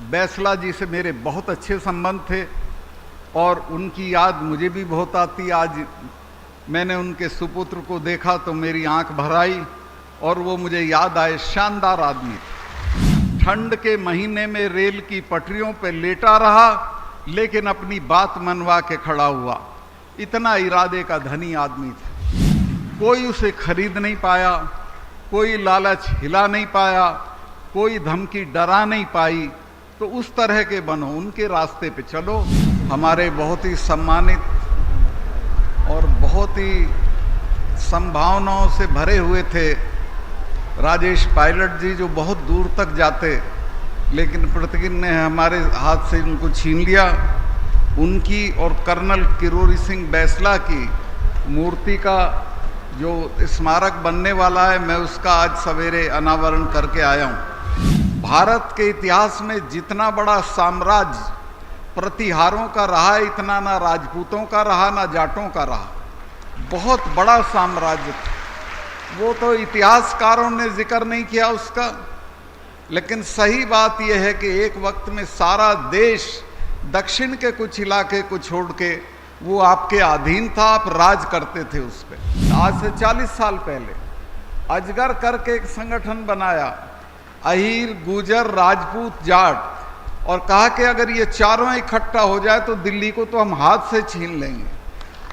बैसला जी से मेरे बहुत अच्छे संबंध थे और उनकी याद मुझे भी बहुत आती। आज मैंने उनके सुपुत्र को देखा तो मेरी आंख भर आई और वो मुझे याद आए। शानदार आदमी, ठंड के महीने में रेल की पटरियों पर लेटा रहा लेकिन अपनी बात मनवा के खड़ा हुआ। इतना इरादे का धनी आदमी था। कोई उसे खरीद नहीं पाया, कोई लालच हिला नहीं पाया, कोई धमकी डरा नहीं पाई। तो उस तरह के बनो, उनके रास्ते पे चलो। हमारे बहुत ही सम्मानित और बहुत ही संभावनाओं से भरे हुए थे राजेश पायलट जी, जो बहुत दूर तक जाते, लेकिन प्रतिज्ञा ने हमारे हाथ से उनको छीन लिया। उनकी और कर्नल किरोड़ी सिंह बैसला की मूर्ति का जो स्मारक बनने वाला है, मैं उसका आज सवेरे अनावरण करके आया हूँ। भारत के इतिहास में जितना बड़ा साम्राज्य प्रतिहारों का रहा है, इतना ना राजपूतों का रहा ना जाटों का रहा। बहुत बड़ा साम्राज्य था। वो तो इतिहासकारों ने जिक्र नहीं किया उसका, लेकिन सही बात यह है कि एक वक्त में सारा देश दक्षिण के कुछ इलाके को छोड़ के वो आपके अधीन था, आप राज करते थे उस पर। आज से 40 साल पहले अजगर करके एक संगठन बनाया, अहीर, गुजर, राजपूत, जाट, और कहा कि अगर ये चारों इकट्ठा हो जाए तो दिल्ली को तो हम हाथ से छीन लेंगे।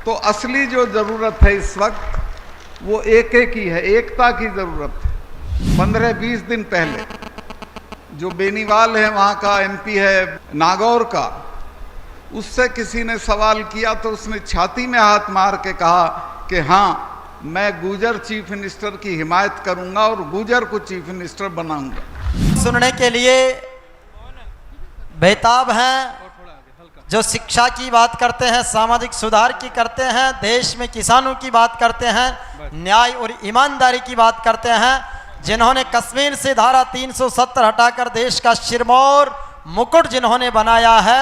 तो असली जो ज़रूरत है इस वक्त वो एक ही है, एकता की ज़रूरत है। 15-20 दिन पहले जो बेनीवाल है, वहाँ का एमपी है नागौर का, उससे किसी ने सवाल किया तो उसने छाती में हाथ मार के कहा कि हाँ, मैं गुजर चीफ मिनिस्टर की हिमायत करूंगा और गुजर को चीफ मिनिस्टर बनाऊंगा। सुनने के लिए बेताब हैं, जो शिक्षा की बात करते हैं, सामाजिक सुधार की करते हैं, देश में किसानों की बात करते हैं, न्याय और ईमानदारी की बात करते हैं, जिन्होंने कश्मीर से धारा 370 हटाकर देश का सिरमौर मुकुट जिन्होंने बनाया है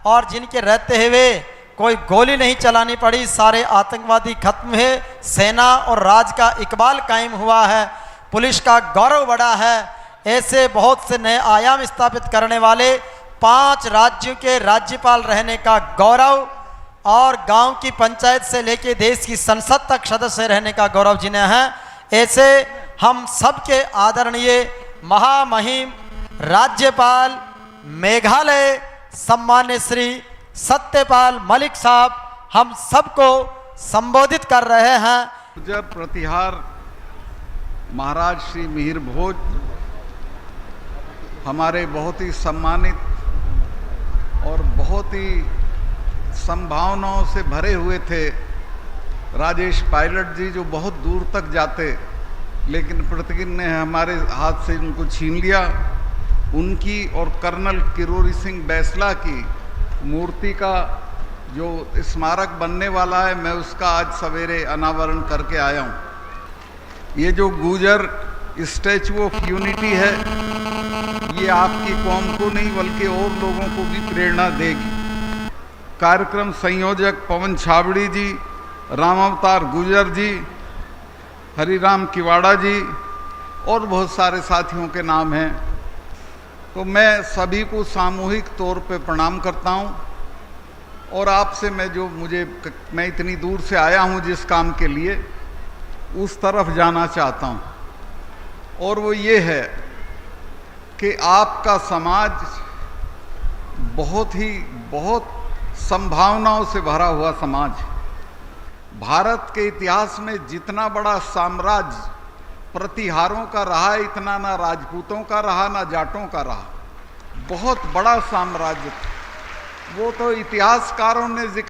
और जिनके रहते हुए कोई गोली नहीं चलानी पड़ी, सारे आतंकवादी खत्म हुए, सेना और राज का इकबाल कायम हुआ है, पुलिस का गौरव बढ़ा है। ऐसे बहुत से नए आयाम स्थापित करने वाले 5 राज्यों के राज्यपाल रहने का गौरव और गांव की पंचायत से लेकर देश की संसद तक सदस्य रहने का गौरव जिन्हें है, ऐसे हम सबके आदरणीय महामहिम राज्यपाल मेघालय सम्मान्य श्री सत्यपाल मलिक साहब हम सबको संबोधित कर रहे हैं। गुजर प्रतिहार महाराज श्री मिहिर भोज हमारे बहुत ही सम्मानित और बहुत ही संभावनाओं से भरे हुए थे राजेश पायलट जी, जो बहुत दूर तक जाते, लेकिन प्रतिज्ञा ने हमारे हाथ से उनको छीन लिया। उनकी और कर्नल किरोड़ी सिंह बैसला की मूर्ति का जो स्मारक बनने वाला है, मैं उसका आज सवेरे अनावरण करके आया हूँ। ये जो गुजर स्टैचू ऑफ यूनिटी है, ये आपकी कौम को नहीं बल्कि और लोगों को भी प्रेरणा देगी। कार्यक्रम संयोजक पवन छाबड़ी जी, राम अवतार गुजर जी, हरिराम किवाड़ा जी और बहुत सारे साथियों के नाम हैं। तो मैं सभी को सामूहिक तौर पे प्रणाम करता हूं और आपसे मैं इतनी दूर से आया हूं जिस काम के लिए, उस तरफ जाना चाहता हूं। और वो ये है कि आपका समाज बहुत संभावनाओं से भरा हुआ समाज है। भारत के इतिहास में जितना बड़ा साम्राज्य प्रतिहारों का रहा है, इतना ना राजपूतों का रहा ना जाटों का रहा। बहुत बड़ा साम्राज्य था। वो तो इतिहासकारों ने जिक्र